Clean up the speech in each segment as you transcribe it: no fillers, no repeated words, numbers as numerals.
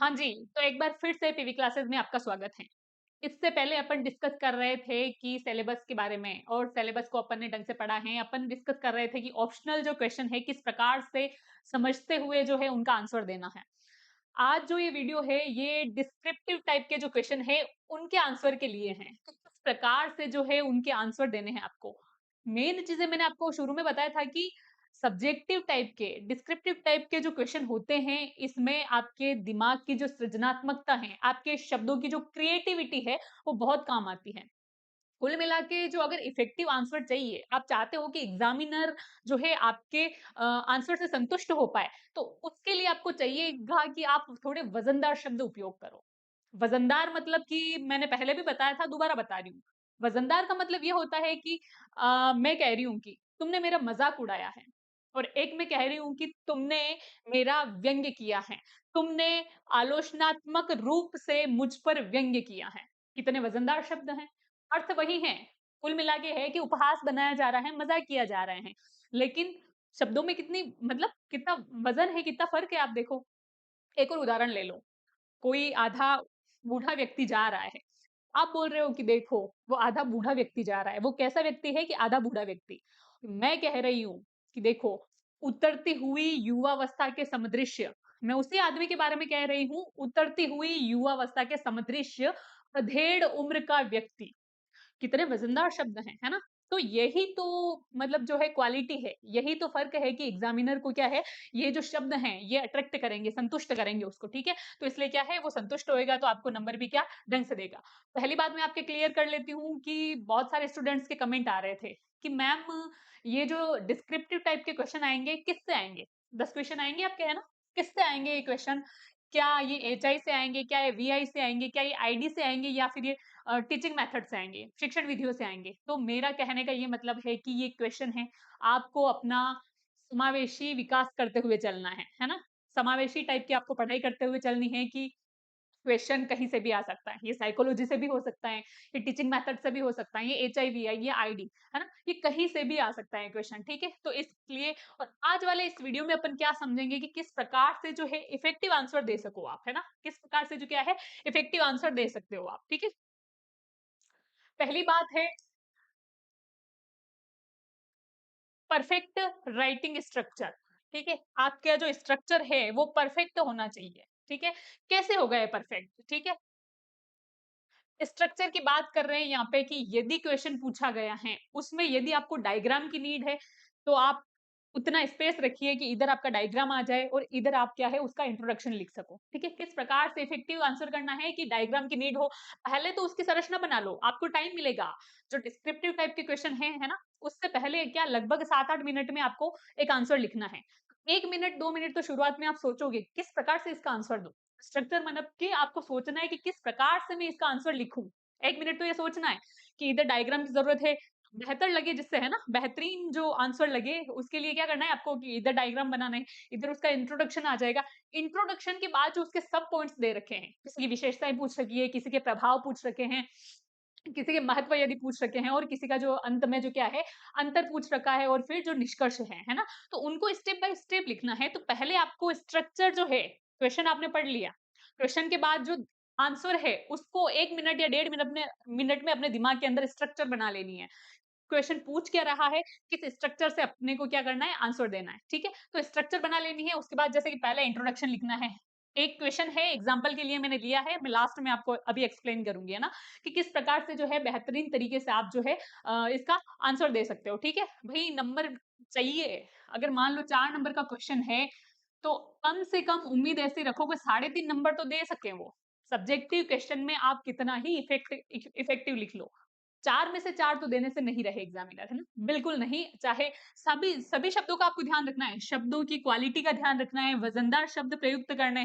हाँ जी, तो एक बार फिर से पीवी क्लासेस में आपका स्वागत है। इससे पहले अपन डिस्कस कर रहे थे कि सिलेबस के बारे में और सिलेबस को अपन ने ढंग से पढ़ा है। अपन डिस्कस कर रहे थे कि ऑप्शनल जो क्वेश्चन है किस प्रकार से समझते हुए जो है उनका आंसर देना है। आज जो ये वीडियो है ये डिस्क्रिप्टिव टाइप के जो क्वेश्चन है उनके आंसर के लिए हैं। तो किस प्रकार से जो है उनके आंसर देने हैं आपको। मेन चीज़ें मैंने आपको शुरू में बताया था कि सब्जेक्टिव टाइप के, डिस्क्रिप्टिव टाइप के जो क्वेश्चन होते हैं, इसमें आपके दिमाग की जो सृजनात्मकता है, आपके शब्दों की जो क्रिएटिविटी है, वो बहुत काम आती है। कुल मिला के जो अगर इफेक्टिव आंसर चाहिए, आप चाहते हो कि एग्जामिनर जो है आपके आंसर से संतुष्ट हो पाए, तो उसके लिए आपको चाहिएगा कि आप थोड़े वज़नदार शब्द उपयोग करो। वज़नदार मतलब कि मैंने पहले भी बताया था, दोबारा बता रही हूँ। वज़नदार का मतलब ये होता है कि मैं कह रही हूँ कि तुमने मेरा मज़ाक उड़ाया है और एक मैं कह रही हूँ कि तुमने मेरा व्यंग्य किया है। तुमने आलोचनात्मक रूप से मुझ पर व्यंग्य किया है। कितने वज़नदार शब्द हैं। अर्थ वही है। कुल मिला के है कि उपहास बनाया जा रहा है, मज़ाक किया जा रहे हैं। लेकिन शब्दों में कितनी मतलब कितना वज़न है, कितना फ़र्क है आप देखो। एक और उदाहरण ले लो। कोई आधा बूढ़ा व्यक्ति जा रहा है। आप बोल रहे हो कि देखो, वो आधा बूढ़ा व्यक्ति जा रहा है। वो कैसा व्यक्ति है कि आधा बूढ़ा व्यक्ति। मैं कह रही हूँ कि देखो, उतरती हुई युवावस्था के समदृश्य, मैं उसी आदमी के बारे में कह रही हूँ, उतरती हुई युवावस्था के समदृश्य, अधेड़ उम्र का व्यक्ति। कितने वज़नदार शब्द हैं, है ना? तो यही तो मतलब जो है क्वालिटी है, यही तो फ़र्क है कि एग्ज़ामिनर को क्या है, ये जो शब्द हैं, ये अट्रैक्ट करेंगे, संतुष्ट करेंगे उसको, ठीक है? तो इसलिए क्या है, वो संतुष्ट होएगा तो आपको नंबर भी क्या ढंग से देगा। पहली बात मैं आपके क्लियर कर लेती हूँ कि बहुत सारे स्टूडेंट्स के कमेंट आ रहे थे कि मैम ये जो डिस्क्रिप्टिव टाइप के क्वेश्चन आएँगे, किससे आएँगे? 10 क्वेश्चन आएँगे आपके, है ना? किससे आएँगे ये क्वेश्चन? क्या ये एचआई से आएँगे? क्या ये वीआई से आएँगे? क्या ये आईडी से आएँगे या फिर ये टीचिंग मेथड से आएँगे, शिक्षण विधियों से आएँगे। तो मेरा कहने का ये मतलब है कि ये क्वेश्चन है, आपको अपना समावेशी विकास करते हुए चलना है ना? समावेशी टाइप की आपको पढ़ाई करते हुए चलनी है कि क्वेश्चन कहीं से भी आ सकता है। ये साइकोलॉजी से भी हो सकता है, ये टीचिंग मेथड से भी हो सकता है, ये एचआईवी है, ये आईडी, है ना? ये कहीं से भी आ सकता है क्वेश्चन, ठीक है? तो इसलिए और आज वाले इस वीडियो में अपन क्या समझेंगे कि किस प्रकार से जो है इफेक्टिव आंसर दे सको आप, है ना? किस प्रकार से जो क्या है इफेक्टिव आंसर दे सकते हो आप, ठीक है? पहली बात है परफेक्ट राइटिंग स्ट्रक्चर, ठीक है? आपका जो स्ट्रक्चर है वो परफेक्ट होना चाहिए, ठीक है? कैसे होगा ये परफेक्ट, ठीक है? स्ट्रक्चर की बात कर रहे हैं यहाँ पे कि यदि क्वेश्चन पूछा गया है, उसमें यदि आपको डायग्राम की नीड है, तो आप उतना स्पेस रखिए कि इधर आपका डायग्राम आ जाए और इधर आप क्या है उसका इंट्रोडक्शन लिख सको, ठीक है? किस प्रकार से इफेक्टिव आंसर करना है कि डायग्राम की नीड हो, पहले तो उसकी संरचना बना लो, आपको टाइम मिलेगा। जो डिस्क्रिप्टिव टाइप के क्वेश्चन है ना? उससे पहले क्या लगभग 7-8 मिनट में आपको एक आंसर लिखना है। 1 मिनट, 2 मिनट तो शुरुआत में आप सोचोगे, किस प्रकार से इसका आंसर दूँ? स्ट्रक्चर मतलब कि आपको सोचना है कि किस प्रकार से मैं इसका आंसर लिखूँ। 1 मिनट तो ये सोचना है कि इधर डायग्राम की ज़रूरत है, बेहतर लगे जिससे है ना, बेहतरीन जो आंसर लगे उसके लिए क्या करना है आपको कि इधर डायग्राम बनाना है, इधर उसका इंट्रोडक्शन आ जाएगा। इंट्रोडक्शन के बाद जो उसके सब पॉइंट्स दे रखे हैं, किसी की विशेषताएँ पूछ रखी है, किसी के प्रभाव पूछ रखे हैं, किसी के महत्व यदि पूछ रखे हैं और किसी का जो अंत में जो क्या है, अंतर पूछ रखा है और फिर जो निष्कर्ष है ना? तो उनको स्टेप बाय स्टेप लिखना है। तो पहले आपको स्ट्रक्चर जो है, क्वेश्चन आपने पढ़ लिया, क्वेश्चन के बाद जो आंसर है, उसको 1 मिनट या डेढ़ मिनट में अपने दिमाग के अंदर स्ट्रक्चर बना लेनी है। क्वेश्चन पूछ क्या रहा है, किस स्ट्रक्चर से अपने को क्या करना है, आंसर देना है, ठीक है? तो स्ट्रक्चर बना लेनी है, उसके बाद जैसे कि पहले इंट्रोडक्शन लिखना है। एक क्वेश्चन है एग्जांपल के लिए मैंने लिया है, मैं लास्ट में आपको अभी एक्सप्लेन करूँगी, है ना? कि किस प्रकार से जो है बेहतरीन तरीके से आप जो है इसका आंसर दे सकते हो, ठीक है? भई नंबर चाहिए, अगर मान लो 4 नंबर का क्वेश्चन है, तो कम से कम उम्मीद ऐसी रखो कि साढ़े 3 नंबर तो दे सकें वो। सब्जेक्टिव क्वेश्चन में आप कितना ही इफेक्टिव लिख लो। 4 में से 4 तो देने से नहीं रहे एग्ज़ामिनर, है ना? बिल्कुल नहीं, चाहे सभी सभी शब्दों का आपको ध्यान रखना है, शब्दों की क्वालिटी का ध्यान रखना है, वज़नदार शब्द प्रयोग करने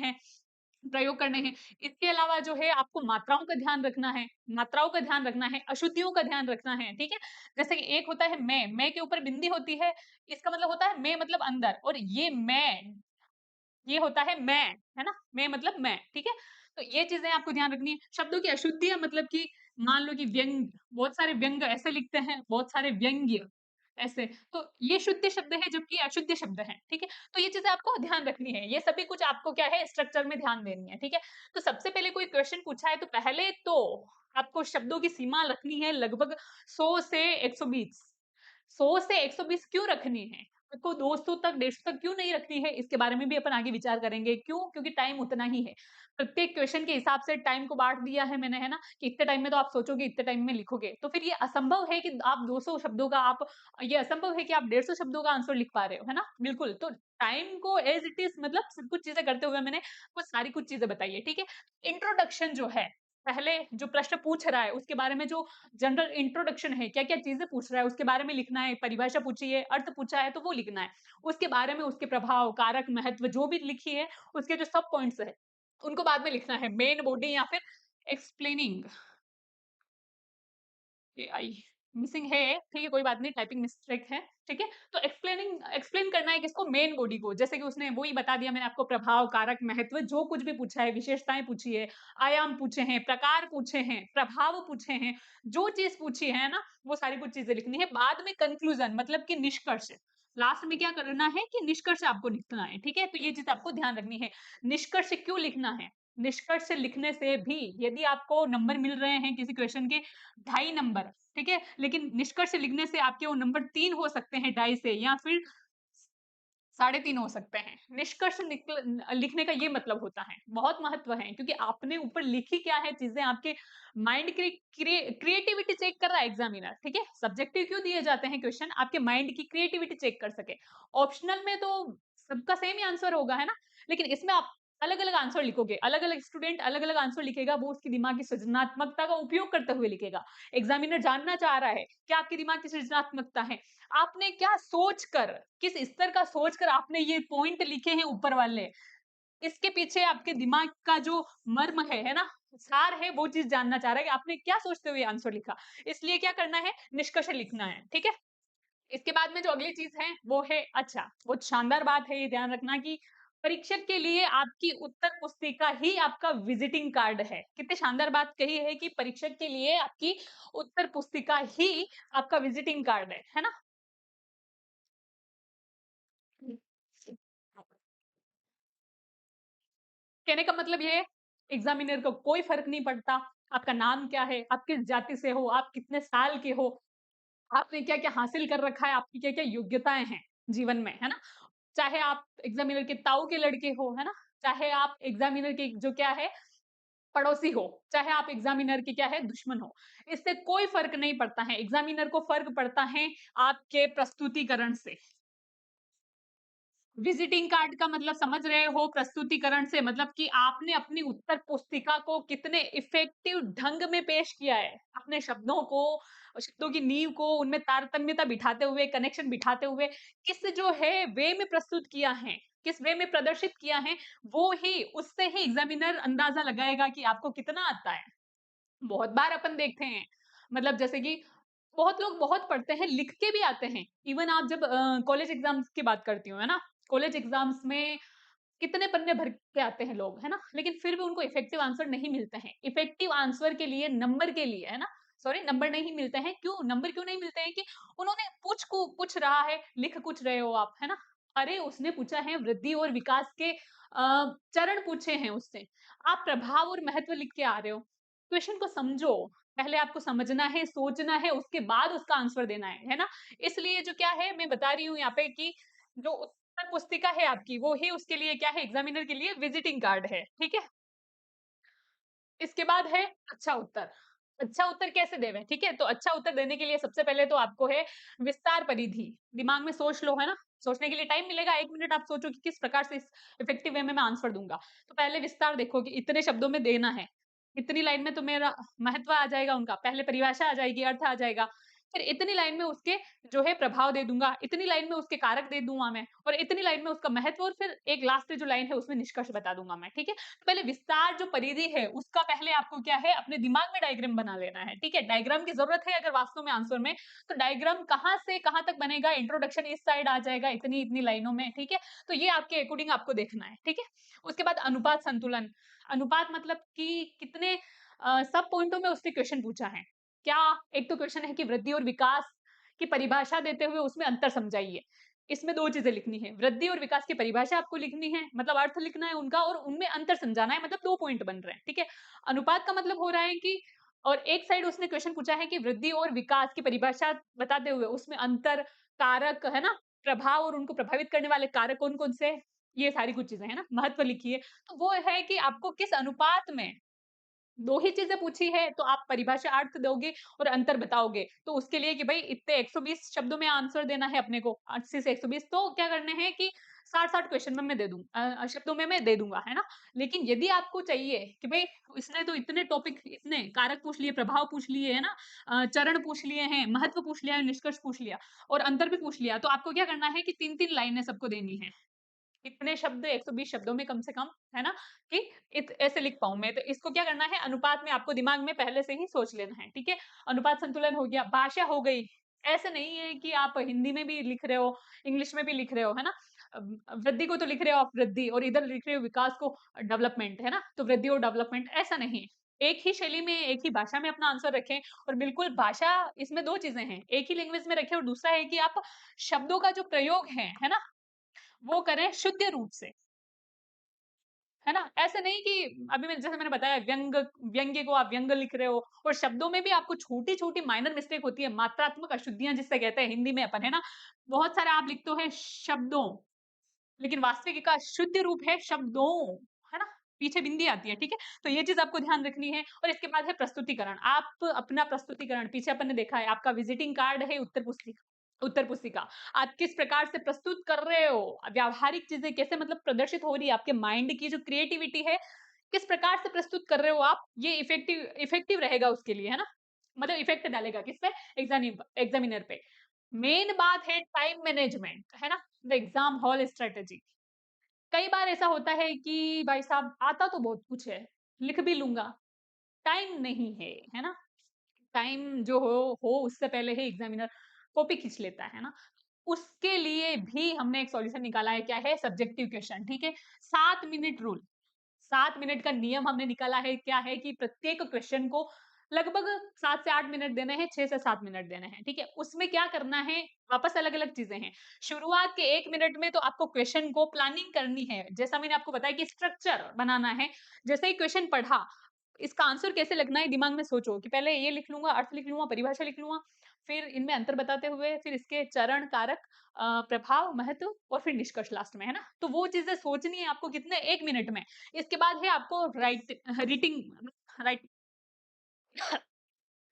हैं। इसके अलावा जो है आपको मात्राओं का ध्यान रखना है, अशुद्धियों का ध्यान रखना है, ठीक है? जैसे कि एक होता है मैं के ऊपर बिंदी होती है, इसका मतलब होता है मैं मतलब अंदर और ये होता है है ना? मैं मतलब मैं, ठीक है? तो ये चीज़ें आपको ध्यान रखनी है। शब्दों की अशुद्धियाँ मतलब कि मान लो कि व्यंग बहुत सारे व्यंग ऐसे लिखते हैं, बहुत सारे व्यंग्य, ऐसे। तो ये शुद्ध शब्द है जबकि अशुद्ध शब्द हैं, ठीक है? तो ये चीज़ें आपको ध्यान रखनी है। ये सभी कुछ आपको क्या है स्ट्रक्चर में ध्यान देनी है, ठीक है? तो सबसे पहले कोई क्वेश्चन पूछा है तो पहले तो आपको शब्दों की सीमा रखनी है लगभग 100 से 120। 100 से 120 क्यों रखनी है? आपको 200 तक 150 तक क्यों नहीं रखनी है? इसके बारे में भी अपन आगे विचार करेंगे। क्यों? क्योंकि टाइम उतना ही है। प्रत्येक क्वेश्चन के हिसाब से टाइम को बाँट दिया है मैंने, है ना? कि इतने टाइम में तो आप सोचोगे, इतने टाइम में लिखोगे। तो फिर ये असंभव है कि आप 200 शब्दों का आप ये असंभव है कि आप 150 शब्दों का आंसर लिख पा रहे हो, है ना? बिल्कुल, तो टाइम को एज़ इट इज़ मतलब सब कुछ चीज़ें करते हुए मैंने वो सारी कुछ चीज़ें बताई है, ठीक है? इंट्रोडक्शन जो है, पहले जो प्रश्न पूछ रहा है, उसके बारे में जो जनरल इंट्रोडक्शन है, क्या-क्या चीज़ें पूछ रहा है, उसके बारे में लिखना है, परिभाषा पूछी है, अर्थ पूछा है, तो वो लिखना है। उसके बारे में उसके प्रभाव, कारक, महत्व जो भी लिखी है, उसके जो सब पॉइंट्स हैं, उनको बाद में लिखना है। मेन बॉडी या फिर एक्सप्लेनिंग एआई मिसिंग है, ठीक है, कोई बात नहीं, टाइपिंग मिस्टेक है, ठीक है? तो एक्सप्लेन करना है किसको? मेन बॉडी को। जैसे कि उसने वो ही बता दिया मैंने आपको प्रभाव, कारक, महत्व जो कुछ भी पूछा है, विशेषताएँ पूछी है, आयाम पूछे हैं, प्रकार पूछे हैं, प्रभाव पूछे हैं, जो चीज़ पूछी है ना, वो सारी कुछ चीज़ें लिखनी है। बाद में कन्क्लूज़न मतलब कि निष्कर्ष। लास्ट में क्या करना है कि निष्कर्ष आपको लिखना है, ठीक है? तो ये चीज़ आपको ध्यान रखनी है। निष्कर्ष क्यों लिखना है? निष्कर्ष लिखने से भी यदि आपको नंबर मिल रहे हैं किसी क्वेश्चन के 2.5 नंबर, ठीक है? लेकिन निष्कर्ष लिखने से आपके वो नंबर 3 हो सकते हैं 2.5 से या फिर साढ़े 3 हो सकते हैं। निष्कर्ष लिखने का ये मतलब होता है, बहुत महत्व है क्योंकि आपने ऊपर लिखी क्या है चीज़ें आपके माइंड की क्रिएटिविटी चेक कर रहा है एग्ज़ामिनर, ठीक है? सब्जेक्टिव क्यों दिए जाते हैं क्वेश्चन? आपके माइंड की क्रिएटिविटी चेक कर सके। ऑप्शनल में तो सबका सेम ही आंसर होगा, है ना? लेकिन इसमें आप अलग-अलग आंसर लिखोगे, अलग-अलग स्टूडेंट अलग-अलग आंसर लिखेगा, वो उसकी दिमाग की सृजनात्मकता का उपयोग करते हुए लिखेगा। एग्ज़ामिनर जानना चाह रहा है, क्या आपके दिमाग की सृजनात्मकता है? आपने क्या सोचकर, किस स्तर का सोचकर आपने ये पॉइंट लिखे हैं ऊपर वाले, इसके पीछे आपके दिमाग का जो मर्म है ना? सार है, वो चीज़ जानना चाह रहा है कि आपने क्या सोचते हुए आंसर लिखा। इसलिए क्या करना है, निष्कर्ष लिखना है, ठीक है? इसके बाद में जो अगली चीज़ है, वो है अच्छा, बहुत शानदार बात है ये ध्यान रखना कि परीक्षक के लिए आपकी उत्तर पुस्तिका ही आपका विज़िटिंग कार्ड है। कितनी शानदार बात कही है कि परीक्षक के लिए आपकी उत्तर पुस्तिका ही आपका विज़िटिंग कार्ड है ना? कहने का मतलब ये है, एग्ज़ामिनर को कोई फ़र्क नहीं पड़ता, आपका नाम क्या है, आप किस जाति से हो, आप कितने साल के हो, आपने क्या-क्या हासिल कर रखा है, आपकी क्या-क्या योग्यताएँ हैं जीवन में, है ना? चाहे आप एग्ज़ामिनर के ताऊ के लड़के हो, है ना? चाहे आप एग्ज़ामिनर के जो क्या है, पड़ोसी हो, चाहे आप एग्ज़ामिनर के क्या है, दुश्मन हो, इससे कोई फ़र्क नहीं पड़ता है, एग्ज़ामिनर को फ़र्क पड़ता है आपके प्रस्तुतिकरण से। विजिटिंग कार्ड का मतलब समझ रहे हो प्रस्तुतिकरण से मतलब कि आपने अपनी उत्तर पुस्तिका को कितने इफेक्टिव ढंग में पेश किया है। अपने शब्दों को शब्दों की नींव को उनमें तारतम्यता बिठाते हुए, कनेक्शन बिठाते हुए किस जो है वे में प्रस्तुत किया है, किस वे में प्रदर्शित किया है, वो ही उससे ही एग्ज़ामिनर अंदाज़ा लगाएगा कि आपको कितना आता है। बहुत बार अपन देखते हैं, मतलब जैसे कि बहुत लोग बहुत पढ़ते हैं, लिख के भी आते हैं। इवन आप जब कॉलेज एग्ज़ाम्स की बात करती हूँ, है ना? कॉलेज एग्ज़ाम्स में कितने पन्ने भर के आते हैं लोग, है ना? लेकिन फिर भी उनको इफेक्टिव आंसर नहीं मिलते हैं। इफेक्टिव आंसर के लिए नंबर के लिए, है ना? सॉरी नंबर नहीं मिलते हैं, क्यों? नंबर क्यों नहीं मिलते हैं कि उन्होंने पूछ रहा है, लिख कुछ रहे हो आप, है ना? अरे उसने पूछा है वृद्धि और विकास के चरण पूछे हैं उससे। आप प्रभाव और महत्व लिख के आ रहे हो। क्वेश्चन को समझो, पहले आपको समझना है, सोचना है, उसके बाद उसका आंसर देना है ना? इसलिए जो क्या है मैं बता रही हूँ यहाँ पे कि जो उत्तर पुस्तिका है आपकी, वो ही उसके लिए क्या है एग्ज़ामिनर के लिए विज़िटिंग कार्ड है, ठीक है? इसके बाद है अच्छा उत्तर। अच्छा उत्तर कैसे देवें, ठीक है? तो अच्छा उत्तर देने के लिए सबसे पहले तो आपको है विस्तार परिधि। दिमाग में सोच लो, है ना? सोचने के लिए टाइम मिलेगा 1 मिनट आप सोचो कि किस प्रकार से इस इफेक्टिव वे में मैं आंसर दूँगा। तो पहले विस्तार देखो कि इतने शब्दों में देना है। इतनी लाइन में तो मेरा महत्व आ जाएगा उनका, पहले परिभाषा आ जाएगी, अर्थ आ जाएगा। फिर इतनी लाइन में उसके जो है प्रभाव दे दूँगा, इतनी लाइन में उसके कारक दे दूँगा मैं और इतनी लाइन में उसका महत्व और फिर एक लास्ट जो लाइन है उसमें निष्कर्ष बता दूँगा मैं, ठीक है? पहले विस्तार जो परिधि है उसका पहले आपको क्या है अपने दिमाग में डायग्राम बना लेना है, ठीक है? डायग्राम की ज़रूरत है अगर वास्तव में आंसर में, तो डायग्राम कहाँ से कहाँ तक बनेगा, इंट्रोडक्शन इस साइड आ जाएगा इतनी-इतनी लाइनों में, ठीक है? तो ये आपके अकॉर्डिंग आपको देखना है, ठीक है? उसके बाद अनुपात संतुलन, अनुपात मतलब कि कितने सब पॉइंटों में उसने क्वेश्चन पूछा है। क्या एक तो क्वेश्चन है कि वृद्धि और विकास कि परिभाषा देते हुए उसमें अंतर समझाइए। इसमें 2 चीज़ें लिखनी है, वृद्धि और विकास की परिभाषा आपको लिखनी है, मतलब अर्थ लिखना है उनका और उनमें अंतर समझाना है, मतलब 2 पॉइंट बन रहे हैं, ठीक है? अनुपात का मतलब हो रहा है कि और एक साइड उसने क्वेश्चन पूछा है कि वृद्धि और विकास की परिभाषा बताते हुए उसमें अंतर, कारक, है ना? प्रभाव और उनको प्रभावित करने वाले कारक कौन-कौन से हैं? ये सारी कुछ चीज़ें हैं ना, महत्व लिखिए। तो वो है कि आपको किस अनुपात में 2 ही चीज़ें पूछी है, तो आप परिभाषा अर्थ दोगे और अंतर बताओगे। तो उसके लिए कि भई इतने 120 शब्दों में आंसर देना है अपने को, 80 से 120 तो क्या करने हैं कि 60-60 क्वेश्चन में मैं दे दूँ शब्दों में मैं दे दूँगा, है ना? लेकिन यदि आपको चाहिए कि भई इसने तो इतने टॉपिक इतने कारक पूछ लिए, प्रभाव पूछ लिए, है ना? चरण पूछ लिए हैं, महत्व पूछ लिया है, निष्कर्ष पूछ लिया और अंतर भी पूछ लिया। तो आपको क्या करना है कि 3-3 लाइनें सबको देनी है। इतने शब्द 120 शब्दों में कम से कम, है ना? कि ऐसे लिख पाऊँ मैं। तो इसको क्या करना है अनुपात में आपको दिमाग में पहले से ही सोच लेना है, ठीक है? अनुपात संतुलन हो गया, भाषा हो गई। ऐसे नहीं है कि आप हिंदी में भी लिख रहे हो, इंग्लिश में भी लिख रहे हो, है ना? वृद्धि को तो लिख रहे हो आप वृद्धि और इधर लिख रहे हो विकास को डेवलपमेंट, है ना? तो वृद्धि और डेवलपमेंट ऐसा नहीं है। एक ही शैली में, एक ही भाषा में अपना आंसर रखें और बिल्कुल भाषा इसमें 2 चीज़ें हैं। एक ही लैंग्वेज में रखें और दूसरा है कि आप शब्दों का जो प्रयोग है ना? वो करें शुद्ध रूप से, है ना? ऐसे नहीं कि अभी मैं जैसे मैंने बताया व्यंग्य को आप व्यंग लिख रहे हो और शब्दों में भी आपको छोटी-छोटी माइनर मिस्टेक होती है, मात्रात्मक अशुद्धियाँ जिसे कहते हैं हिंदी में अपन, है ना? बहुत सारे आप लिखते हो शब्दों, लेकिन वास्तविक का शुद्ध रूप है शब्दों, है ना? पीछे बिंदी आती है, ठीक है? तो ये चीज़ आपको ध्यान रखनी है और इसके बाद है प्रस्तुतिकरण। आप अपना प्रस्तुतिकरण पीछे अपन ने देखा है, आपका विजिटिंग कार्ड है उत्तर पुस्तिका। आप किस प्रकार से प्रस्तुत कर रहे हो, व्यावहारिक चीज़ें कैसे मतलब प्रदर्शित हो रही है, आपके माइंड की जो क्रिएटिविटी है, किस प्रकार से प्रस्तुत कर रहे हो आप, ये इफेक्टिव इफेक्टिव रहेगा उसके लिए, है ना? मतलब इफेक्ट डालेगा किस पे? एग्ज़ामिनर पे। मेन बात है टाइम मैनेजमेंट, है ना? The exam hall strategy. कई बार ऐसा होता है कि भाई साहब आता तो बहुत कुछ है, लिख भी लूँगा, टाइम नहीं है ना? टाइम जो हो उससे पहले ही एग्ज़ामिनर कॉपी खींच लेता है ना? उसके लिए भी हमने एक सॉल्यूशन निकाला है, क्या है? सब्जेक्टिव क्वेश्चन, ठीक है? 7 मिनट रूल। 7 मिनट का नियम हमने निकाला है, क्या है कि प्रत्येक क्वेश्चन को लगभग 7 से 8 मिनट देने हैं, 6 से 7 मिनट देने हैं, ठीक है? उसमें क्या करना है, वापस अलग-अलग चीज़ें हैं। शुरुआत के 1 मिनट में तो आपको क्वेश्चन को प्लानिंग करनी है, जैसा मैंने आपको बताया कि स्ट्रक्चर बनाना है। जैसे ही क्वेश्चन पढ़ा, इसका आंसर कैसे लगना है दिमाग में सोचो कि पहले ये लिख लूँगा, अर्थ लिख लूँगा, परिभाषा लिख लूँगा, फिर इनमें अंतर बताते हुए फिर इसके चरण, कारक प्रभाव, महत्व और फिर निष्कर्ष लास्ट में, है ना? तो वो चीज़ें सोचनी है आपको कितने 1 मिनट में। इसके बाद है आपको राइट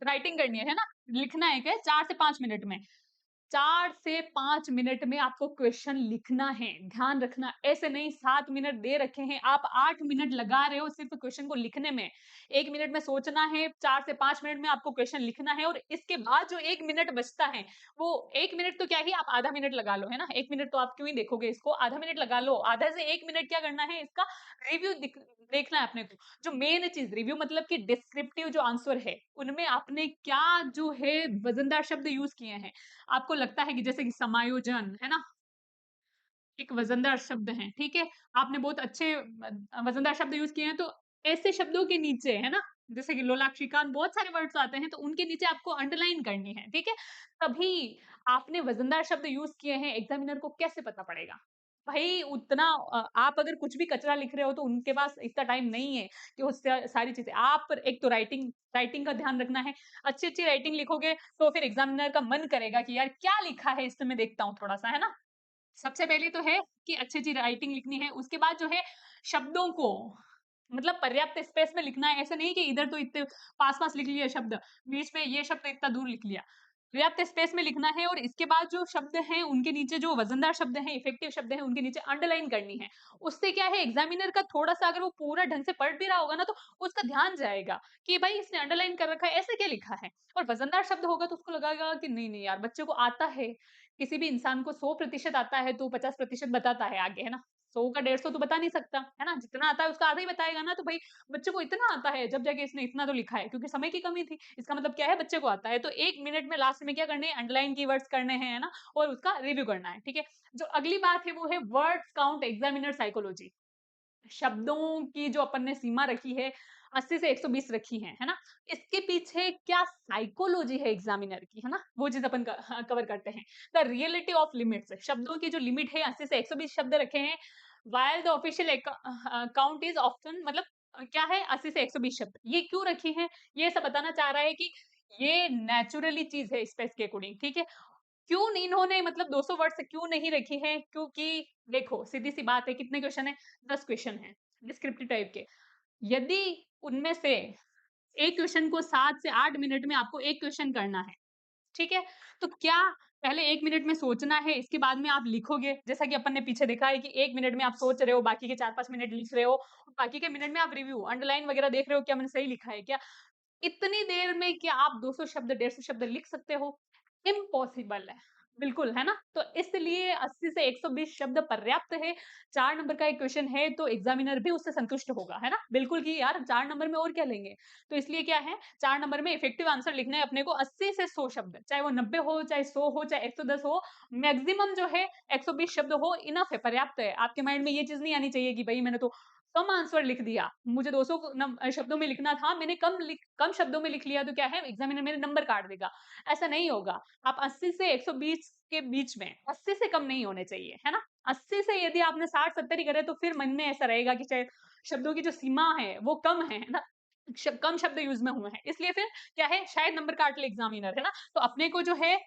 राइटिंग करनी है ना? लिखना है क्या 4 से 5 मिनट में। 4 से 5 मिनट में आपको क्वेश्चन लिखना है, ध्यान रखना ऐसे नहीं 7 मिनट दे रखे हैं, आप 8 मिनट लगा रहे हो सिर्फ़ क्वेश्चन को लिखने में। 1 मिनट में सोचना है, 4 से 5 मिनट में आपको क्वेश्चन लिखना है और इसके बाद जो 1 मिनट बचता है, वो 1 मिनट तो क्या ही आप आधा मिनट लगा लो, है ना? 1 मिनट तो आप क्यों ही देखोगे इसको, आधा मिनट लगा लो, आधा से 1 मिनट क्या करना है इसका रिव्यू देखना है अपने को। जो मेन चीज़ रिव्यू मतलब कि डिस्क्रिप्टिव जो आंसर है, उनमें आपने क्या जो है वज़नदार शब्द यूज़ किए हैं। आपको लगता है कि जैसे कि समायोजन, है ना? एक वज़नदार शब्द है, ठीक है? आपने बहुत अच्छे वज़नदार शब्द यूज़ किए हैं, तो ऐसे शब्दों के नीचे, है ना? जैसे कि लोलाक्षिकान बहुत सारे वर्ड्स आते हैं, तो उनके नीचे आपको अंडरलाइन करनी है, ठीक है? तभी आपने वज़नदार शब्द यूज़ किए हैं, एग्ज़ामिनर को कैसे पता पड़ेगा? भई उतना आप अगर कुछ भी कचरा लिख रहे हो, तो उनके पास इतना टाइम नहीं है कि उससे सारी चीज़ें आप एक तो राइटिंग राइटिंग का ध्यान रखना है। अच्छी-अच्छी राइटिंग लिखोगे, तो फिर एग्ज़ामिनर का मन करेगा कि यार क्या लिखा है इसमें मैं देखता हूँ थोड़ा-सा, है ना? सबसे पहले तो है कि अच्छी-अच्छी राइटिंग लिखनी है, उसके बाद जो है शब्दों को मतलब पर्याप्त स्पेस में लिखना है, ऐसा नहीं कि इधर तो इतने पास-पास लिख लिए शब्द, बीच में ये शब्द इतना दूर लिख लिया। पर्याप्त स्पेस में लिखना है और इसके बाद जो शब्द हैं, उनके नीचे जो वज़नदार शब्द हैं, इफेक्टिव शब्द हैं, उनके नीचे अंडरलाइन करनी है। उससे क्या है एग्ज़ामिनर का थोड़ा-सा अगर वो पूरा ढंग से पढ़ भी रहा होगा ना, तो उसका ध्यान जाएगा कि भाई इसने अंडरलाइन कर रखा है, ऐसे क्या लिखा है? और वज़नदार शब्द होगा तो उसको लगेगा कि नहीं-नहीं यार बच्चे को आता है। किसी भी इंसान को 100% आता है तो 50% बताता है आगे, है ना? 100 का 150 तो बता नहीं सकता, है ना? जितना आता है उसका आधा ही बताएगा ना, तो भई बच्चे को इतना आता है, जब जाके इसने इतना तो लिखा है क्योंकि समय की कमी थी। इसका मतलब क्या है बच्चे को आता है। तो 1 मिनट में लास्ट में क्या करने हैं अंडरलाइन कीवर्ड्स करने हैं, है ना? और उसका रिव्यू करना है, ठीक है? जो अगली बात है वो है वर्ड्स काउंट एग्ज़ामिनर साइकोलॉजी। शब्दों की जो अपन ने सीमा रखी है 80 से 120 रखी है ना? इसके पीछे क्या साइकोलॉजी है एग्जामिनर की, है ना? वो चीज़ अपन कवर करते हैं। द रियलिटी ऑफ लिमिट्स, शब्दों की जो लिमिट है 80 से 120 शब्द रखे हैं, while the official account is often मतलब क्या है 80 से 120 शब्द। ये क्यों रखी हैं? ये सब बताना चाह रहा है कि ये नेचुरली चीज़ है स्पेस के अकॉर्डिंग, ठीक है? क्यों इन्होंने मतलब 200 वर्ड से क्यों नहीं रखी है? क्योंकि देखो सीधी-सी बात है, कितने क्वेश्चन है? 10 क्वेश्चन हैं, डिस्क्रिप्टिव टाइप के। यदि उनमें से एक क्वेश्चन को 7 से 8 मिनट में आपको एक क्वेश्चन करना है, ठीक है? तो क्या पहले 1 मिनट में सोचना है, इसके बाद में आप लिखोगे? जैसा कि अपन ने पीछे देखा है कि 1 मिनट में आप सोच रहे हो, बाकी के 4-5 मिनट लिख रहे हो, बाकी के मिनट में आप रिव्यू, अंडरलाइन वगैरह देख रहे हो, क्या मैंने सही लिखा है क्या? इतनी देर में क्या आप 200 शब्द, 150 शब्द लिख सकते हो? इम्पॉसिबल है। बिल्कुल, है ना? तो इसलिए 80 से 120 शब्द पर्याप्त है। 4 नंबर का एक क्वेश्चन है तो एग्ज़ामिनर भी उससे संतुष्ट होगा, है ना? बिल्कुल कि यार 4 नंबर में और क्या लेंगे? तो इसलिए क्या है 4 नंबर में इफेक्टिव आंसर लिखना है अपने को 80 से 100 शब्द, चाहे वो 90 हो, चाहे 100 हो, चाहे 110 हो, मैक्सिमम जो है 120 शब्द हो, इनफ है, पर्याप्त है। आपके माइंड में ये चीज़ नहीं आनी चाहिए कि भई मैंने तो कम आंसर लिख दिया, मुझे 200 शब्दों में लिखना था, मैंने कम शब्दों में लिख लिया तो क्या है एग्ज़ामिनर मेरे नंबर काट देगा। ऐसा नहीं होगा। आप 80 से 120 के बीच में 80 से कम नहीं होने चाहिए, है ना? 80 से यदि आपने 60-70 ही करे तो फिर मन में ऐसा रहेगा कि शायद शब्दों की जो सीमा है वो कम है ना? कम शब्द यूज़ में हुए हैं। इसलिए फिर क्या है शायद नंबर काट ले एग्ज़ामिनर, है ना? तो अपने को जो है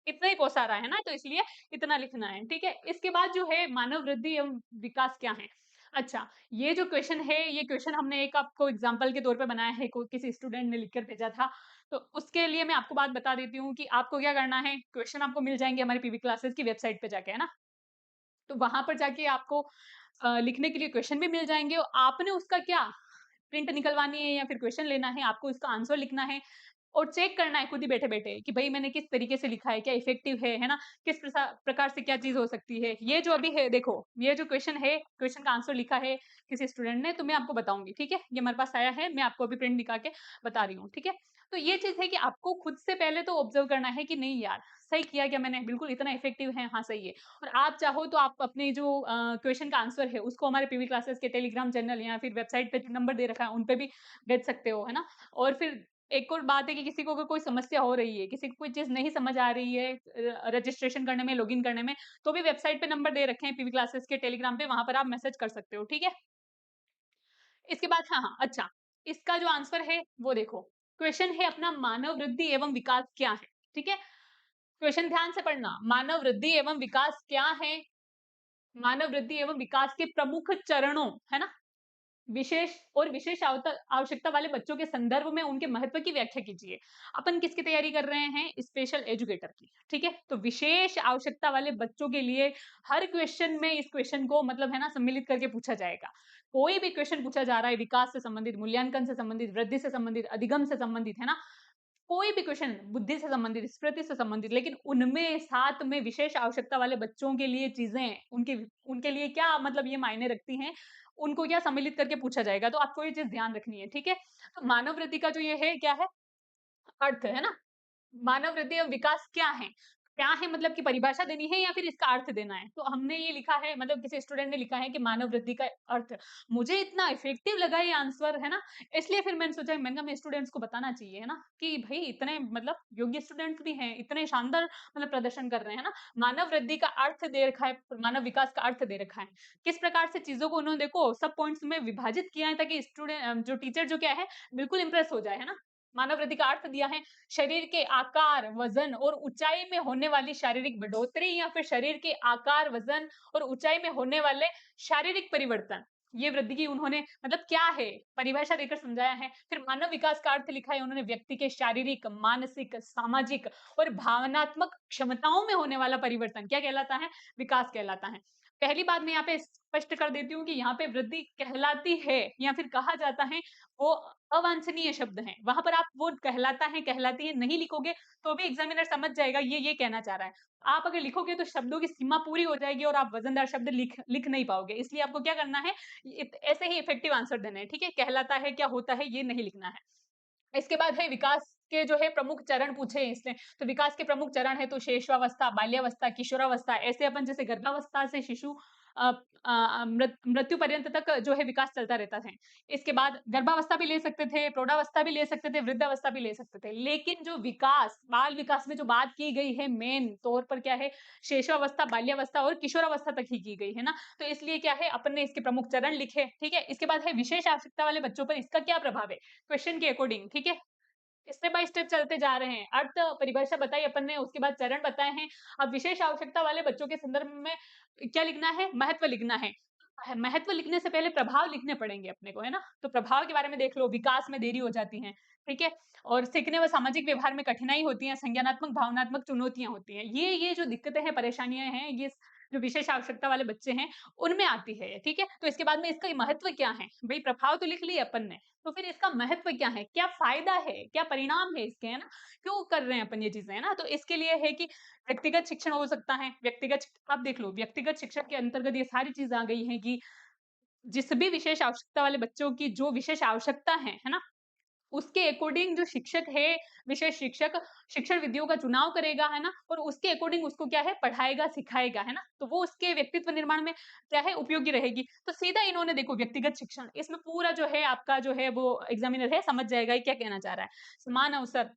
इतना ही कोसा रहा है ना, तो इसलिए इतना लिखना है, ठीक है? इसके बाद जो है मानव वृद्धि एवं विकास क्या है? अच्छा, ये जो क्वेश्चन है, ये क्वेश्चन हमने एक आपको एग्ज़ाम्पल के तौर पे बनाया है, को किसी स्टूडेंट ने लिख कर भेजा था। तो उसके लिए मैं आपको बात बता देती हूँ कि आपको क्या करना है, क्वेश्चन आपको मिल जाएँगे हमारी पीवी क्लासेस की वेबसाइट पे जाके, है ना? तो वहाँ पर जाके आपको लिखने के लिए क्वेश्चन भी मिल जाएँगे और आपने उसका क्या प्रिंट निकलवानी है या फिर क्वेश्चन लेना है, आपको इसका आंसर लिखना है और चेक करना है खुद ही बैठे-बैठे कि भई मैंने किस तरीके से लिखा है, क्या इफेक्टिव है ना? किस प्रकार से क्या चीज़ हो सकती है। ये जो अभी है देखो, ये जो क्वेश्चन है, क्वेश्चन का आंसर लिखा है किसी स्टूडेंट ने तो मैं आपको बताऊँगी, ठीक है? ये हमारे पास आया है, मैं आपको अभी प्रिंट निकाल के बता रही हूँ, ठीक है? तो ये चीज़ है कि आपको खुद से पहले तो ऑब्ज़र्व करना है कि नहीं यार, सही किया क्या मैंने? बिल्कुल इतना इफेक्टिव है, हाँ सही है। और आप चाहो तो आप अपने जो क्वेश्चन का आंसर है, उसको हमारे पीवी क्लासेस के टेलीग्राम चैनल या फिर वेबसाइट पे नंबर दे रखा है, उन पे भी भेज सकते हो, है ना? और फिर एक और बात है कि किसी को अगर कोई समस्या हो रही है, किसी को कोई चीज़ नहीं समझ आ रही है रजिस्ट्रेशन करने में, लॉगिन करने में, तो भी वेबसाइट पे नंबर दे रखे हैं पीवी क्लासेस के टेलीग्राम पे, वहाँ पर आप मैसेज कर सकते हो, ठीक है? इसके बाद हाँ, हाँ, अच्छा, इसका जो आंसर है वो देखो, क्वेश्चन है अपना मानव वृद्धि एवं विकास क्या है? ठीक है? क्वेश्चन ध्यान से पढ़ना, मानव वृद्धि एवं विकास क्या है? मानव वृद्धि एवं विकास के प्रमुख चरणों, है ना? विशेष आवश्यकता वाले बच्चों के संदर्भ में उनके महत्व की व्याख्या कीजिए। अपन किसकी तैयारी कर रहे हैं? स्पेशल एजुकेटर की, ठीक है? तो विशेष आवश्यकता वाले बच्चों के लिए हर क्वेश्चन में इस क्वेश्चन को मतलब है ना सम्मिलित करके पूछा जाएगा। कोई भी क्वेश्चन पूछा जा रहा है विकास से संबंधित, मूल्यांकन से संबंधित, वृद्धि से संबंधित, अधिगम से संबंधित, है ना? कोई भी क्वेश्चन बुद्धि से संबंधित, स्मृति से संबंधित, लेकिन उनमें साथ में विशेष आवश्यकता वाले बच्चों के लिए चीज़ें, उनके उनके लिए क्या मतलब ये मायने रखती हैं, उनको क्या सम्मिलित करके पूछा जाएगा, तो आपको ये चीज़ ध्यान रखनी है, ठीक है? तो मानव वृद्धि का जो ये है, क्या है? अर्थ, है ना? मानव वृद्धि और विकास क्या है? क्या है मतलब की परिभाषा देनी है या फिर इसका अर्थ देना है? तो हमने ये लिखा है मतलब किसी स्टूडेंट ने लिखा है कि मानव वृद्धि का अर्थ। मुझे इतना इफेक्टिव लगा ये आंसर, है ना? इसलिए फिर मैंने सोचा मैंने कहा मैं स्टूडेंट्स को बताना चाहिए, है ना? कि भई इतने मतलब योग्य स्टूडेंट्स भी हैं, इतने शानदार मतलब प्रदर्शन कर रहे हैं, है ना? मानव वृद्धि का अर्थ दे रखा है, मानव विकास का अर्थ दे रखा है। किस प्रकार से चीज़ों को उन्होंने देखो सब पॉइंट्स में विभाजित किया है ताकि जो टीचर जो क्या है बिल्कुल इम्प्रेस हो जाए, है ना? मानव वृद्धि का अर्थ दिया है शरीर के आकार, वजन और ऊंचाई में होने वाली शारीरिक बढ़ोतरी या फिर शरीर के आकार, वजन और ऊंचाई में होने वाले शारीरिक परिवर्तन। ये वृद्धि की उन्होंने मतलब क्या है परिभाषा देकर समझाया है। फिर मानव विकास का अर्थ लिखा है उन्होंने व्यक्ति के शारीरिक, मानसिक, सामाजिक और भावनात्मक क्षमताओं में होने वाला परिवर्तन क्या कहलाता है? विकास कहलाता है। पहली बात मैं यहाँ पे स्पष्ट कर देती हूँ कि यहाँ पे वृद्धि कहलाती है या फिर कहा जाता है वो अवांछनीय शब्द हैं। वहाँ पर आप वो कहलाता है, कहलाती है नहीं लिखोगे तो भी एग्ज़ामिनर समझ जाएगा ये कहना चाह रहा है। आप अगर लिखोगे तो शब्दों की सीमा पूरी हो जाएगी और आप वज़नदार शब्द लिख लिख नहीं पाओगे। इसलिए आपको क्या करना है ऐसे ही इफेक्टिव आंसर देने हैं, ठीक है? कहलाता है, क्या होता है, ये नहीं लिखना है। इसके बाद है विकास के जो है प्रमुख चरण पूछे हैं इसने, तो विकास के प्रमुख चरण है तो शेषावस्था, बाल्यावस्था, किशोरावस्था, ऐसे अपन जैसे गर्भावस्था से शिशु मृत्यु पर्यंत तक जो है विकास चलता रहता है। इसके बाद गर्भावस्था भी ले सकते थे, प्रौढ़ावस्था भी ले सकते थे, वृद्धावस्था भी ले सकते थे। लेकिन जो विकास, बाल विकास में जो बात की गई है मेन तौर पर क्या है, शैशवावस्था, बाल्यावस्था और किशोरावस्था तक ही की गई है ना। तो इसलिए क्या है, अपन ने इसके प्रमुख चरण लिखे, ठीक है। इसके बाद है विशेष आवश्यकता वाले बच्चों पर इसका क्या प्रभाव है, क्वेश्चन के अकॉर्डिंग, ठीक है। स्टेप बाय स्टेप चलते जा रहे हैं। अर्थ परिभाषा बताई अपन ने, उसके बाद चरण बताए हैं। अब विशेष आवश्यकता वाले बच्चों के संदर्भ में क्या लिखना है, महत्व लिखना है। महत्व लिखने से पहले प्रभाव लिखने पड़ेंगे अपने को, है ना। तो प्रभाव के बारे में देख लो, विकास में देरी हो जाती है, ठीक है। और सीखने व सामाजिक व्यवहार में कठिनाई होती है, संज्ञानात्मक भावनात्मक चुनौतियां होती हैं। ये जो दिक्कतें हैं, परेशानियां हैं, ये जो विशेष आवश्यकता वाले बच्चे हैं उनमें आती है, ठीक है। तो इसके बाद में इसका महत्व क्या है, भाई प्रभाव तो लिख लिए अपन ने, तो फिर इसका महत्व क्या है, क्या फायदा है, क्या परिणाम है इसके, है ना। क्यों कर रहे हैं अपन ये चीजें, है ना। तो इसके लिए है कि व्यक्तिगत शिक्षण हो सकता है, आप देख लो व्यक्तिगत शिक्षण के अंतर्गत ये सारी चीज आ गई है कि जिस भी विशेष आवश्यकता वाले बच्चों की जो विशेष आवश्यकता है ना, उसके अकॉर्डिंग जो शिक्षक है, विशेष शिक्षक शिक्षण विधियों का चुनाव करेगा, है ना, और उसके अकॉर्डिंग उसको क्या है, पढ़ाएगा, सिखाएगा, है ना। तो वो उसके व्यक्तित्व निर्माण में क्या है, उपयोगी रहेगी। तो सीधा इन्होंने देखो व्यक्तिगत शिक्षण, इसमें पूरा जो है आपका जो है वो एग्जामिनर है समझ जाएगा ये क्या कहना चाह रहा है। समान अवसर,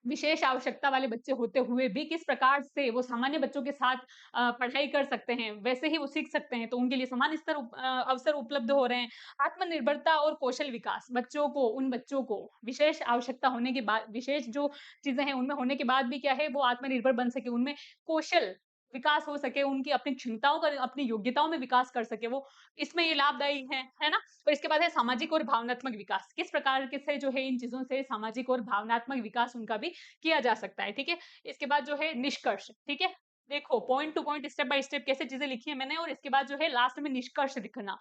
विशेष आवश्यकता वाले बच्चे होते हुए भी किस प्रकार से वो सामान्य बच्चों के साथ पढ़ाई कर सकते हैं, वैसे ही वो सीख सकते हैं, तो उनके लिए समान अवसर उपलब्ध हो रहे हैं। आत्मनिर्भरता और कौशल विकास, उन बच्चों को विशेष आवश्यकता होने के बाद, विशेष जो चीज़ें हैं उनमें होने के बाद भी क्या है, वो आत्मनिर्भर बन सके, उनमें कौशल विकास हो सके, उनकी अपनी क्षमताओं का, अपनी योग्यताओं में विकास कर सके वो, इसमें ये लाभदायी है ना? और इसके बाद है सामाजिक और भावनात्मक विकास। किस प्रकार के से जो है इन चीज़ों से सामाजिक और भावनात्मक विकास उनका भी किया जा सकता है, ठीक है? इसके बाद जो है निष्कर्ष, ठीक है? देखो point two point, step by step कैसे चीज़ें लिखी है मैंने, और इसके बाद जो है लास्ट में निष्कर्ष लिखना।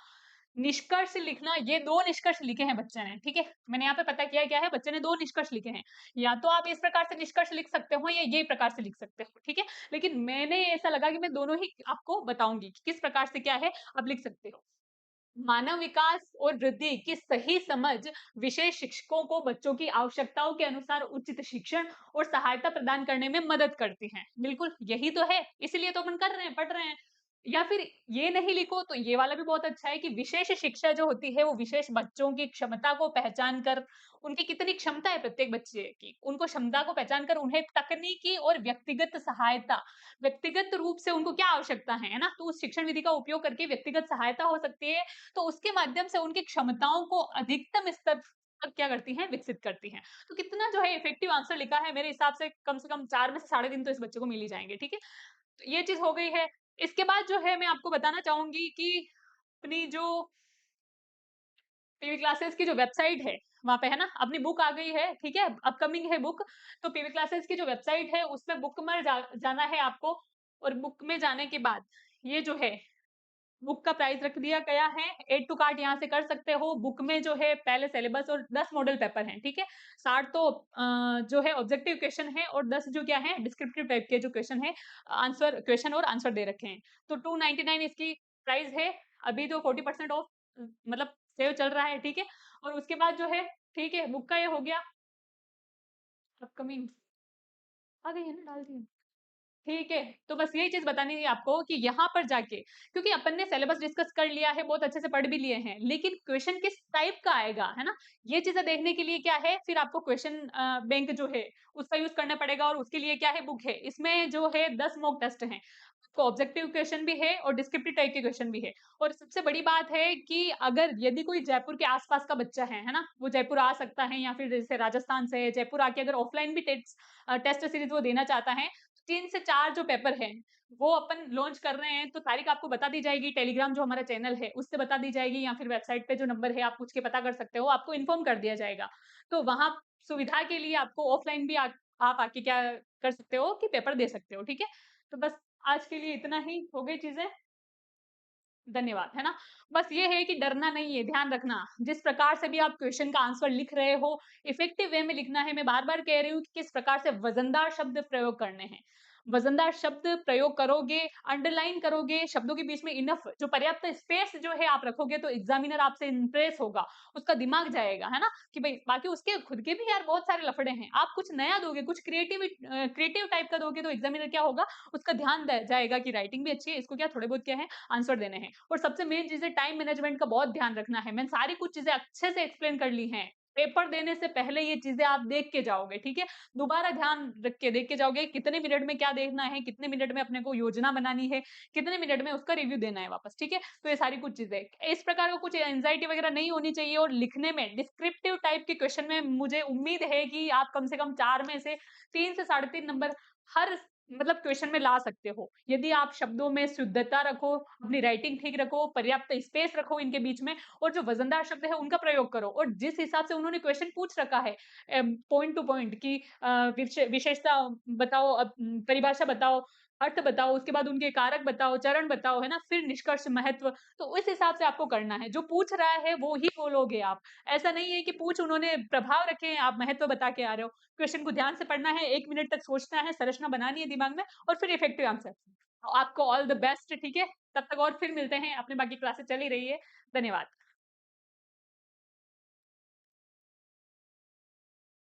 निष्कर्ष लिखना, ये 2 निष्कर्ष लिखे हैं बच्चे ने, ठीक है? मैंने यहाँ पे पता किया क्या है, बच्चे ने 2 निष्कर्ष लिखे हैं। या तो आप इस प्रकार से निष्कर्ष लिख सकते हो या ये प्रकार से लिख सकते हो, ठीक है? लेकिन मैंने ऐसा लगा कि मैं दोनों ही आपको बताऊँगी कि किस प्रकार से क्या है, आप लिख सकते हो। मानव विकास और वृद्धि की सही समझ विशेष शिक्षकों को बच्चों की आवश्यकताओं के अनुसार उचित शिक्षण और सहायता प्रदान करने में मदद करती हैं। बिल्कुल यही तो है, इसीलिए तो अपन कर रहे हैं, पढ़ रहे हैं। या फिर ये नहीं लिखो तो ये वाला भी बहुत अच्छा है कि विशेष शिक्षा जो होती है वो विशेष बच्चों की क्षमता को पहचान कर, उनकी कितनी क्षमता है प्रत्येक बच्चे की, उनको क्षमता को पहचान कर उन्हें तकनीकी और व्यक्तिगत सहायता, व्यक्तिगत रूप से उनको क्या आवश्यकता है ना, तो उस शिक्षण विधि का उपयोग करके व्यक्तिगत सहायता हो सकती है। तो उसके माध्यम से उनकी क्षमताओं को अधिकतम स्तर तक क्या करती हैं, विकसित करती हैं। तो कितना जो है इफेक्टिव आंसर लिखा है, मेरे हिसाब से कम 4 में से साढ़े 3 तो इस बच्चे को मिल ही जाएँगे, ठीक है? तो ये चीज़ हो गई है। इसके बाद जो है मैं आपको बताना चाहूँगी कि अपनी जो पीवी क्लासेस की जो वेबसाइट है, वहाँ पे है ना, अपनी बुक आ गई है, ठीक है? अपकमिंग है बुक, तो पीवी क्लासेस की जो वेबसाइट है उसमें बुक में जाना है आपको, और बुक में जाने के बाद ये जो है बुक का प्राइस रख दिया गया है, एड टू कार्ट यहाँ से कर सकते हो। बुक में जो है पहले सिलेबस और 10 मॉडल पेपर हैं, ठीक है? 60 तो जो है ऑब्जेक्टिव क्वेश्चन है, और 10 जो क्या है डिस्क्रिप्टिव टाइप के जो क्वेश्चन है, आंसर क्वेश्चन और आंसर दे रखे हैं। तो 299 इसकी प्राइस है, अभी जो 40% ऑफ मतलब सेल चल रहा है, ठीक है? और उसके बाद जो है, ठीक है, बुक का ये हो गया। अपकमिंग आ गई है ना, डाल दी है। ठीक है, तो बस यही चीज़ बतानी थी आपको कि यहाँ पर जाके, क्योंकि अपन ने सिलेबस डिस्कस कर लिया है, बहुत अच्छे से पढ़ भी लिए हैं, लेकिन क्वेश्चन किस टाइप का आएगा, है ना? ये चीज़ें देखने के लिए क्या है, फिर आपको क्वेश्चन बैंक जो है, उसका यूज़ करना पड़ेगा, और उसके लिए क्या है, बुक है। इसमें जो है 10 मॉक टेस्ट हैं। तो ऑब्जेक्टिव क्वेश्चन भी है और डिस्क्रिप्टिव टाइप के क्वेश्चन भी है। और सबसे बड़ी बात है कि अगर यदि कोई जयपुर के आस-पास का बच्चा है ना? वो जयपुर आ सकता है, या फिर जैसे राजस्थान से जयपुर आके अगर ऑफलाइन भी टेस्ट सीरीज़ वो देना चाहता है, 3 से 4 जो पेपर हैं, वो अपन लॉन्च कर रहे हैं, तो तारीख आपको बता दी जाएगी, टेलीग्राम जो हमारा चैनल है, उससे बता दी जाएगी, या फिर वेबसाइट पे जो नंबर है, आप पूछ के पता कर सकते हो, आपको इन्फॉर्म कर दिया जाएगा। तो वहाँ सुविधा के लिए आपको ऑफलाइन भी आप आके क्या कर सकते हो कि पेपर दे सकते हो, ठीक है? तो बस आज के लिए इतना ही, हो गई चीज़ें। धन्यवाद, है ना? बस ये है कि डरना नहीं है, ध्यान रखना, जिस प्रकार से भी आप क्वेश्चन का आंसर लिख रहे हो, इफेक्टिव वे में लिखना है। मैं बार-बार कह रही हूँ कि किस प्रकार से वज़नदार शब्द प्रयोग करने हैं। वज़नदार शब्द प्रयोग करोगे, अंडरलाइन करोगे, शब्दों के बीच में इनफ जो पर्याप्त स्पेस जो है आप रखोगे तो एग्ज़ामिनर आपसे इम्प्रेस होगा, उसका दिमाग जाएगा, है ना? कि भई बाकी उसके खुद के भी यार बहुत सारे लफड़े हैं। आप कुछ नया दोगे, कुछ क्रिएटिव टाइप का दोगे तो एग्ज़ामिनर क्या होगा, उसका ध्यान द जाएगा कि राइटिंग भी अच्छी है, इसको क्या थोड़े बहुत क्या है, आंसर देने हैं। और सबसे मेन चीज़ है टाइम मैनेजमेंट का बहुत ध्यान रखना है। मैंने सारी कुछ चीज़ें अच्छे से एक्सप्लेन कर ली हैं। पेपर देने से पहले ये चीज़ें आप देख के जाओगे, ठीक है? दोबारा ध्यान रख के देख के जाओगे, कितने मिनट में क्या देखना है, कितने मिनट में अपने को योजना बनानी है, कितने मिनट में उसका रिव्यू देना है वापस, ठीक है? तो ये सारी कुछ चीज़ें। इस प्रकार का कुछ एंग्ज़ायटी वगैरह नहीं होनी चाहिए और लिखने में डिस्क्रिप्टिव टाइप के क्वेश्चन में मुझे उम्मीद है कि आप कम से कम 4 में से 3 से साढ़े 3 नंबर हर मतलब क्वेश्चन में ला सकते हो। यदि आप शब्दों में शुद्धता रखो, अपनी राइटिंग ठीक रखो, पर्याप्त स्पेस रखो इनके बीच में और जो वज़नदार शब्द है उनका प्रयोग करो और जिस हिसाब से उन्होंने क्वेश्चन पूछ रखा है पॉइंट टू पॉइंट कि विशेषता बताओ परिभाषा बताओ, अर्थ बताओ, उसके बाद उनके कारक बताओ, चरण बताओ, है ना? फिर निष्कर्ष, महत्व, तो उस हिसाब से आपको करना है। जो पूछ रहा है वो ही बोलोगे आप। ऐसा नहीं है कि पूछ उन्होंने प्रभाव रखे हैं, आप महत्व बता के आ रहे हो। क्वेश्चन को ध्यान से पढ़ना है, 1 मिनट तक सोचना है, संरचना बनानी है दिमाग में और फिर इफेक्टिव आंसर। आपको ऑल द बेस्ट ठीक है? तब तक और फिर मिलते हैं, अपनी बाकी क्लासेस चल ही रही है। धन्यवाद।